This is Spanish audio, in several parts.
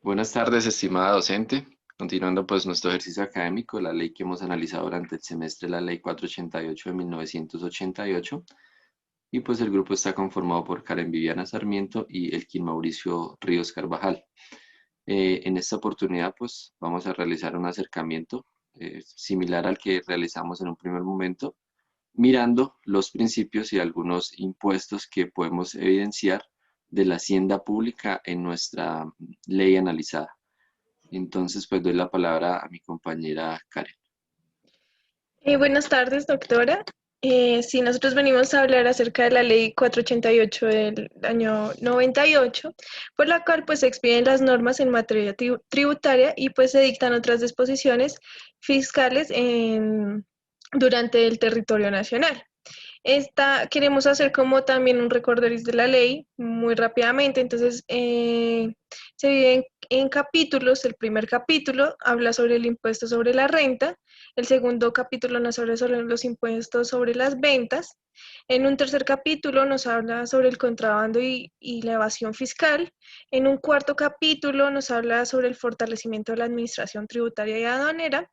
Buenas tardes, estimada docente. Continuando pues nuestro ejercicio académico, la ley que hemos analizado durante el semestre, la ley 488 de 1988, y pues el grupo está conformado por Karen Viviana Sarmiento y Elkin Mauricio Ríos Carvajal. En esta oportunidad pues vamos a realizar un acercamiento similar al que realizamos en un primer momento, mirando los principios y algunos impuestos que podemos evidenciar de la hacienda pública en nuestra ley analizada. Entonces, pues doy la palabra a mi compañera Karen. Buenas tardes, doctora. Sí, nosotros venimos a hablar acerca de la ley 488 del año 98, por la cual pues se expiden las normas en materia tributaria y pues se dictan otras disposiciones fiscales durante el territorio nacional. Queremos hacer como también un recorderis de la ley muy rápidamente, entonces se divide en capítulos. El primer capítulo habla sobre el impuesto sobre la renta, el segundo capítulo nos habla sobre los impuestos sobre las ventas, en un tercer capítulo nos habla sobre el contrabando y la evasión fiscal, en un cuarto capítulo nos habla sobre el fortalecimiento de la administración tributaria y aduanera.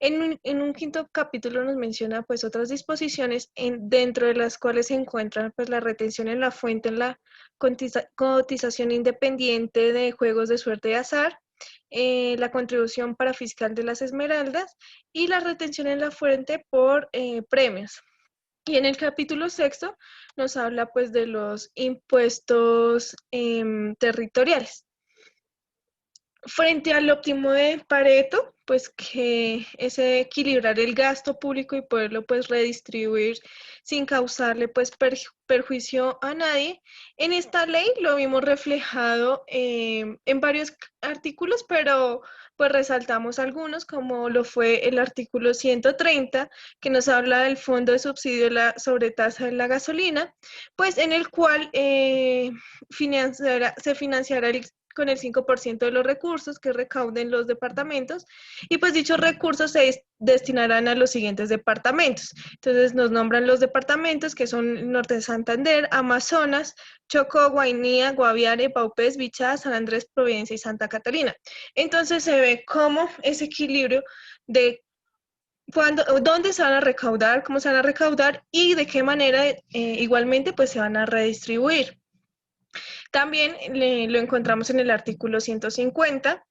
En un quinto capítulo nos menciona pues otras disposiciones dentro de las cuales se encuentran pues la retención en la fuente en la cotización independiente de juegos de suerte y azar, la contribución para fiscal de las esmeraldas y la retención en la fuente por premios. Y en el capítulo sexto nos habla pues de los impuestos territoriales. Frente al óptimo de Pareto, pues que es equilibrar el gasto público y poderlo pues redistribuir sin causarle pues perjuicio a nadie. En esta ley lo vimos reflejado en varios artículos, pero pues resaltamos algunos, como lo fue el artículo 130, que nos habla del fondo de subsidio de la sobretasa de la gasolina, pues en el cual se financiará con el 5% de los recursos que recauden los departamentos, y pues dichos recursos se destinarán a los siguientes departamentos. Entonces nos nombran los departamentos que son Norte de Santander, Amazonas, Chocó, Guainía, Guaviare, Paupés, Bichada, San Andrés, Providencia y Santa Catarina. Entonces se ve cómo ese equilibrio de dónde se van a recaudar, cómo se van a recaudar y de qué manera igualmente pues se van a redistribuir. También lo encontramos en el artículo 150,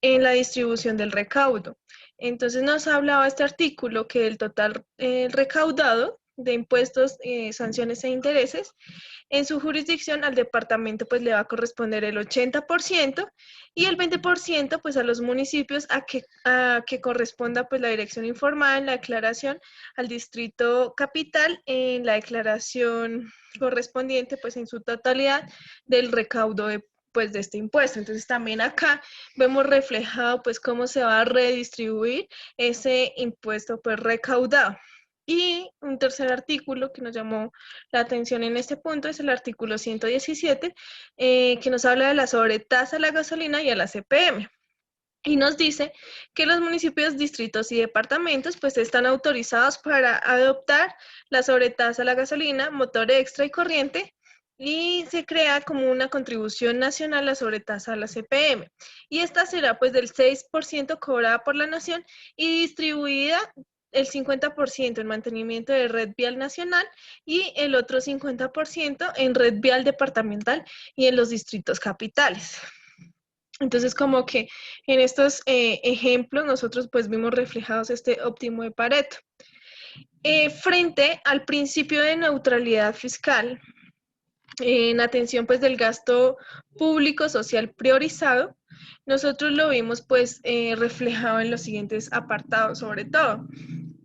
en la distribución del recaudo. Entonces nos hablaba este artículo que el total recaudado de impuestos, sanciones e intereses, en su jurisdicción al departamento pues le va a corresponder el 80% y el 20% pues a los municipios a que corresponda pues la dirección informal, la declaración al distrito capital en la declaración correspondiente pues en su totalidad del recaudo pues de este impuesto. Entonces también acá vemos reflejado pues cómo se va a redistribuir ese impuesto pues recaudado. Y un tercer artículo que nos llamó la atención en este punto es el artículo 117, que nos habla de la sobretasa a la gasolina y a la CPM. Y nos dice que los municipios, distritos y departamentos pues están autorizados para adoptar la sobretasa a la gasolina, motor extra y corriente, y se crea como una contribución nacional a la sobretasa a la CPM. Y esta será pues del 6% cobrada por la nación y distribuida el 50% en mantenimiento de red vial nacional y el otro 50% en red vial departamental y en los distritos capitales. Entonces, como que en estos ejemplos nosotros pues vimos reflejados este óptimo de Pareto. Frente al principio de neutralidad fiscal, en atención pues del gasto público social priorizado, nosotros lo vimos pues reflejado en los siguientes apartados, sobre todo.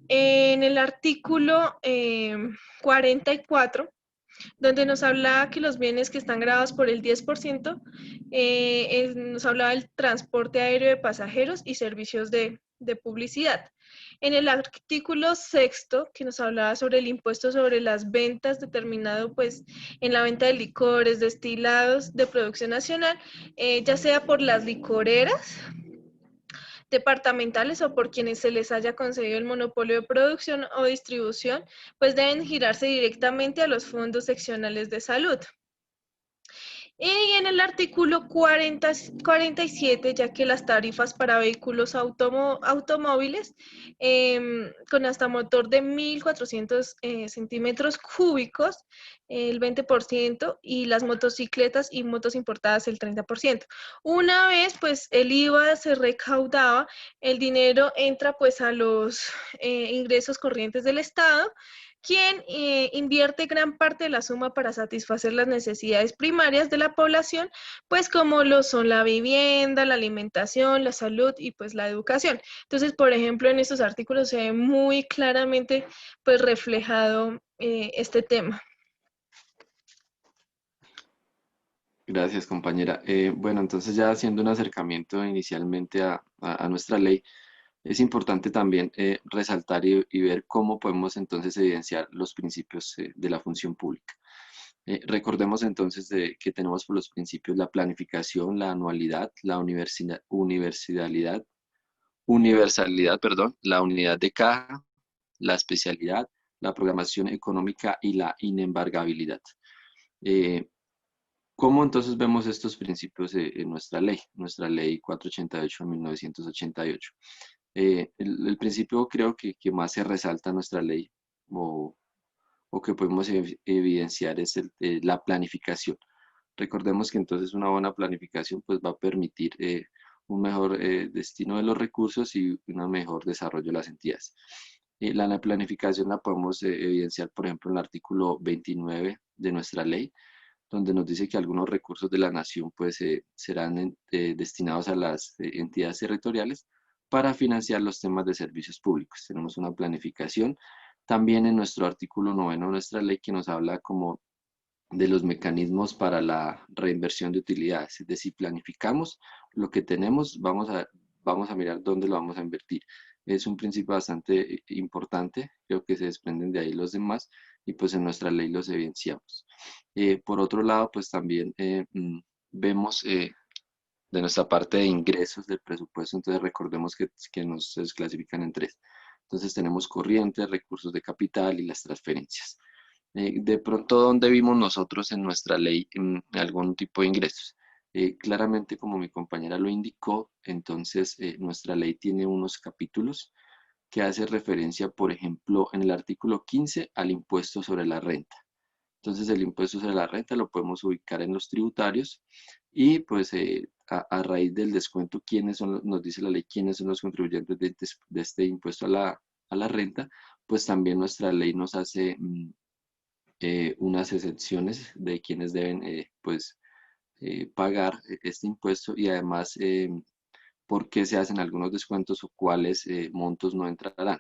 En el artículo 44, donde nos hablaba que los bienes que están grabados por el 10%, nos hablaba del transporte aéreo de pasajeros y servicios de publicidad. En el artículo sexto, que nos hablaba sobre el impuesto sobre las ventas determinado pues en la venta de licores, destilados de producción nacional, ya sea por las licoreras departamentales o por quienes se les haya concedido el monopolio de producción o distribución, pues deben girarse directamente a los fondos seccionales de salud. Y en el artículo 47, ya que las tarifas para vehículos automóviles con hasta motor de 1.400 centímetros cúbicos, el 20%, y las motocicletas y motos importadas el 30%. Una vez pues el IVA se recaudaba, el dinero entra pues a los ingresos corrientes del Estado, quien invierte gran parte de la suma para satisfacer las necesidades primarias de la población, pues como lo son la vivienda, la alimentación, la salud y pues la educación. Entonces, por ejemplo, en estos artículos se ve muy claramente pues reflejado este tema. Gracias, compañera. Bueno, entonces ya haciendo un acercamiento inicialmente a nuestra ley, es importante también resaltar y ver cómo podemos entonces evidenciar los principios de la función pública. Recordemos entonces que tenemos por los principios la planificación, la anualidad, la universalidad, perdón, la unidad de caja, la especialidad, la programación económica y la inembargabilidad. Eh, ¿Cómo entonces vemos estos principios en nuestra ley 488 de 1988? El principio creo que más se resalta en nuestra ley o, o que podemos evidenciar es la planificación. Recordemos que entonces una buena planificación pues va a permitir un mejor destino de los recursos y un mejor desarrollo de las entidades. La planificación la podemos evidenciar, por ejemplo, en el artículo 29 de nuestra ley, donde nos dice que algunos recursos de la nación pues serán destinados a las entidades territoriales para financiar los temas de servicios públicos. Tenemos una planificación. También en nuestro artículo 9 de nuestra ley que nos habla como de los mecanismos para la reinversión de utilidades. Es decir, planificamos lo que tenemos, vamos a mirar dónde lo vamos a invertir. Es un principio bastante importante, creo que se desprenden de ahí los demás y pues en nuestra ley los evidenciamos. Por otro lado, pues también vemos de nuestra parte de ingresos del presupuesto, entonces recordemos que nos se clasifican en tres. Entonces tenemos corrientes, recursos de capital y las transferencias. De pronto, ¿dónde vimos nosotros en nuestra ley algún tipo de ingresos? Claramente, como mi compañera lo indicó, entonces nuestra ley tiene unos capítulos que hace referencia, por ejemplo, en el artículo 15 al impuesto sobre la renta. Entonces, el impuesto sobre la renta lo podemos ubicar en los tributarios y pues a raíz del descuento, quiénes son, nos dice la ley, quiénes son los contribuyentes de este impuesto a la renta, pues también nuestra ley nos hace unas excepciones de quienes deben pues pagar este impuesto y además por qué se hacen algunos descuentos o cuáles montos no entrarán.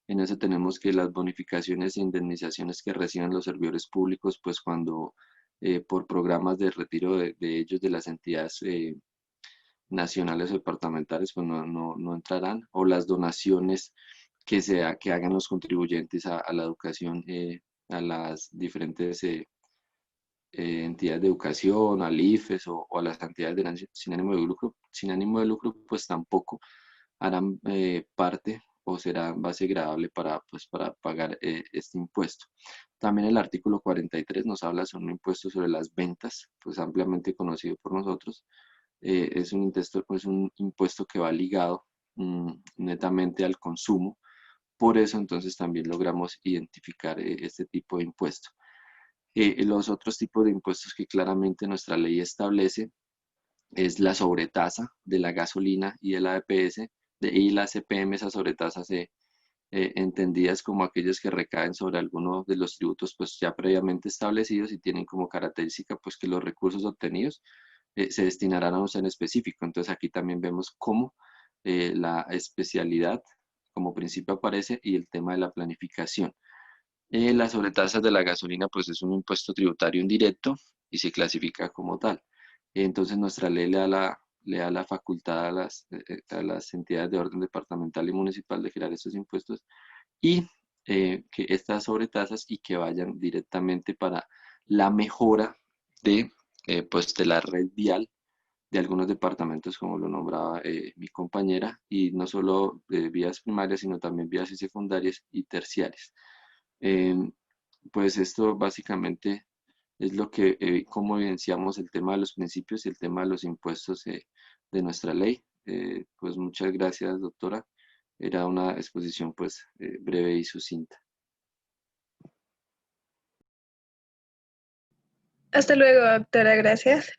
En eso tenemos que las bonificaciones e indemnizaciones que reciben los servidores públicos, pues cuando por programas de retiro de ellos de las entidades nacionales o departamentales, pues no entrarán, o las donaciones que hagan los contribuyentes a la educación, a las diferentes entidades de educación, al IFES o a las entidades sin ánimo de lucro, pues tampoco harán parte o será base gravable pues, para pagar este impuesto. También el artículo 43 nos habla sobre un impuesto sobre las ventas, pues ampliamente conocido por nosotros. Es un impuesto que va ligado netamente al consumo. Por eso entonces también logramos identificar este tipo de impuesto. Los otros tipos de impuestos que claramente nuestra ley establece es la sobretasa de la gasolina y de la EPS y la CPM, esas sobretasas entendidas como aquellas que recaen sobre alguno de los tributos pues ya previamente establecidos y tienen como característica pues que los recursos obtenidos se destinarán a un en específico. Entonces aquí también vemos cómo la especialidad como principio aparece y el tema de la planificación. Las sobretasas de la gasolina, pues es un impuesto tributario indirecto y se clasifica como tal. Entonces nuestra ley le da la facultad a las entidades de orden departamental y municipal de girar estos impuestos y que estas sobretasas y que vayan directamente para la mejora pues, de la red vial de algunos departamentos, como lo nombraba mi compañera, y no solo de vías primarias, sino también vías secundarias y terciarias. Pues esto básicamente es lo que, cómo evidenciamos el tema de los principios y el tema de los impuestos de nuestra ley. Pues muchas gracias, doctora. Era una exposición pues breve y sucinta. Hasta luego, doctora, gracias.